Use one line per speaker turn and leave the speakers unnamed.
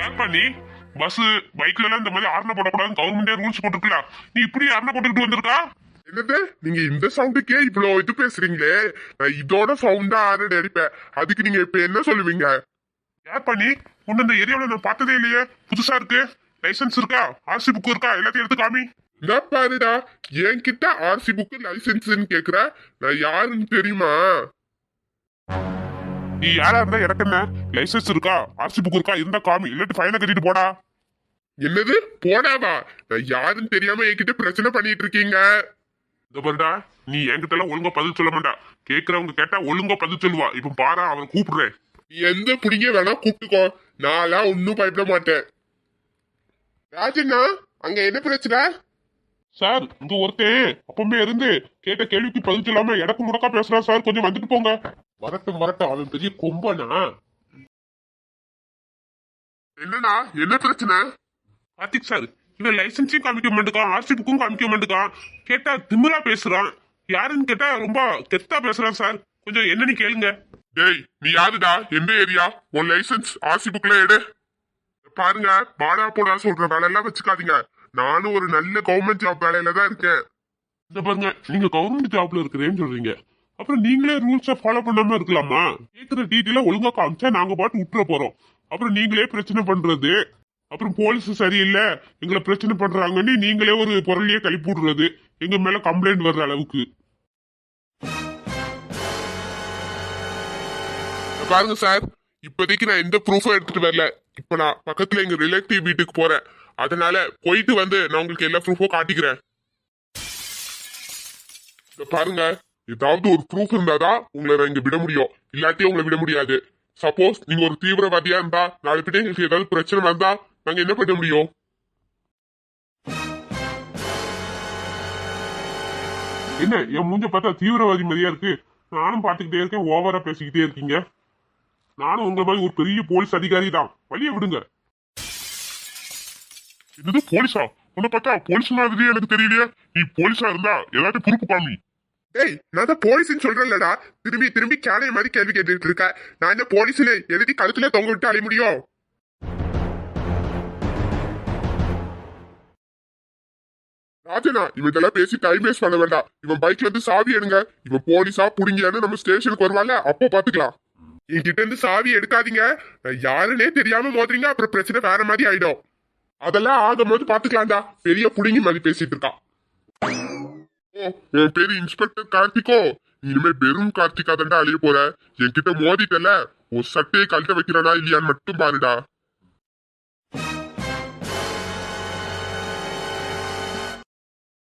யாருப்பா நீ? பஸ் பைக்ல எல்லாம் இந்த மாதிரி ஆர்ன போடக்கூடாதுன்னு கவர்மெண்டே ரூல்ஸ் போட்டுருக்கல. நீ இப்படி ஆர்ன போட்டுக்கிட்டு வந்திருக்கா?
என்னது நீங்க இந்த சவுண்டுக்கே இவ்வளவு இது பேசுறீங்களே? நான் இதோட சவுண்டா ஆரடி அடிப்பேன். அதுக்கு நீங்க இப்ப என்ன சொல்லுவீங்க?
யாருப்பா நீ? உன்ன இந்த ஏரியாவில் நான் பார்த்ததே இல்லையே, புதுசா இருக்கு. லைசன்ஸ் இருக்கா, ஆர்சி புக் இருக்கா, எல்லாத்தையும் எடுத்து காமி.
இந்த பாருடா, என்கிட்ட ஆர்சி புக் லைசன்ஸ்ன்னு கேக்குற, நான் யாருன்னு தெரியுமா?
நீ யாரா இருந்தா எனக்கு என்ன? லைசன்ஸ் இருக்கா, ஆர்சி புக் இருக்கா, இருந்தா காமி, இல்லாட்டி ஃபைனை கட்டிட்டு போடா.
என்னது போடாவா? நான் யாருன்னு தெரியாம என்கிட்ட பிரச்சனை பண்ணிட்டு இருக்கீங்க.
இந்த பாருடா, நீ என்கிட்ட எல்லாம் ஒழுங்கா பதில் சொல்ல மாட்டா. கேக்குறவங்க கேட்டா ஒழுங்கா பதில் சொல்லுவா. இப்ப பாரா, அவன் கூப்பிடுறேன்.
நீ எந்த புடிங்க வேணா கூப்பிட்டுக்கோ, நான்லாம் ஒன்னும் பயப்பட மாட்டேன். ராஜண்ணா, அங்க என்ன பிரச்சனை?
சார், இங்க ஒருத்தன் அப்பமே இருந்து கேட்ட கேள்விக்கு பதில் சொல்லாம இடக்கு முடக்கா பேசுறான் சார், கொஞ்சம் வந்துட்டு போங்க. வரட்டும் வரட்டும், அவன் பெரிய கொம்பனா.
என்னண்ணா, என்ன பிரச்சனை?
கார்த்திக் சார், இவன் லைசன்ஸையும் காமிக்க மாட்டேக்கான், ஆர்சி புக்கும் காமிக்க மாட்டேக்கான். கேட்டா திமிரா பேசுறான். யாருன்னு கேட்டா ரொம்ப கெத்தா பேசுறான் சார். கொஞ்சம் என்னன்னு கேளுங்க.
டேய், நீ யாருடா? எந்த ஏரியா? உன் லைசன்ஸ் ஆர்சி புக்ல எடு. பாருங்க, பாடா போடா சொல்ற வேலை எல்லாம் வச்சுக்காதீங்க. நானும் ஒரு நல்ல கவர்மெண்ட் ஜாப் வேலையில தான் இருக்கேன்.
இந்த பாருங்க, நீங்க கவர்மெண்ட் ஜாப்ல இருக்கிறேன்னு சொல்றீங்க, அப்புறம் நீங்களே ரூல்ஸை ஃபாலோ பண்ணாம இருக்கலாமா? கேட்கிற டீட்டெயிலா ஒழுங்கா காமிச்சா நாங்க பாட்டு விட்டுற போறோம். அப்புறம் நீங்களே பிரச்சனை பண்றது, அப்புறம் போலீஸ் சரியில்லை எங்களை பிரச்சனை பண்றாங்கன்னு நீங்களே ஒரு பொருளையே கழிப்பு விடுறது, எங்க மேல கம்ப்ளைண்ட் வர்ற அளவுக்கு.
பாருங்க சார், இப்போதைக்கு நான் எந்த ப்ரூஃபும் எடுத்துட்டு வரல. இப்ப நான் பக்கத்துல எங்க ரிலேட்டிவ் வீட்டுக்கு போறேன். அதனால போயிட்டு வந்து நான் உங்களுக்கு எல்லா ப்ரூஃபும் காட்டிக்கிறேன். பாருங்க, ஏதாவது ஒரு ப்ரூஃப் இருந்தாதான் உங்களை நான் இங்க விட முடியும், இல்லாட்டி உங்களை விட முடியாது. சப்போஸ் நீங்க ஒரு தீவிரவாதியா இருந்தா, நாளைக்கு எங்களுக்கு ஏதாவது பிரச்சனை வந்தா நாங்க என்ன பண்ண முடியும்?
என்ன என் மூஞ்ச பார்த்தா தீவிரவாதி மாதிரியா இருக்கு? நானும் பாத்துக்கிட்டே இருக்கேன், ஓவரா பேசிக்கிட்டே இருக்கீங்க. நானும் உங்க மாதிரி ஒரு பெரிய போலீஸ் அதிகாரி தான், வழிய விடுங்க.
என்னது போலீஸா? உன்னை பார்த்தா போலீஸ் மாதிரி எனக்கு தெரியலையே. நீ போலீஸா இருந்தா ஏதாச்சும் ப்ரூஃப் காமி. டேய், நான் தான் போலீஸ்னு சொல்றேன்லடா. திரும்பி திரும்பி கேனைய மாதிரி கேள்வி கேட்டுட்டு இருக்க. நான் என்ன போலீஸ்னு எழுதி கழுத்துல தொங்க விட்டு அலைய முடியும்? ராஜனா, இவன் இதெல்லாம் பேசி டைம் வேஸ்ட் பண்ண வேண்டாம். இவன் பைக்ல இருந்து சாவி எடுங்க. இவன் போலீஸா புடிங்கியான்னு நம்ம ஸ்டேஷனுக்கு வருவாங்க, அப்போ பாத்துக்கலாம். என்கிட்ட இருந்து சாவி எடுக்காதீங்க. நான் யாருன்னே தெரியாம மோதுறீங்க, அப்புறம் பிரச்சனை வேற மாதிரி ஆயிடும். அதெல்லாம் ஆகும் போது பாத்துக்கலாம்டா. பெரிய புடிங்கி மாதிரி பேசிட்டு இருக்கான். உன் பேரு இன்ஸ்பெக்டர் கார்த்திகோ? இனிமே வெறும் கார்த்திகா தாண்டா அழிய போற. என்கிட்ட மோதிட்டல, உன் சட்டையை கழட்ட வைக்கிறானா இல்லையான்னு மட்டும் பாருடா.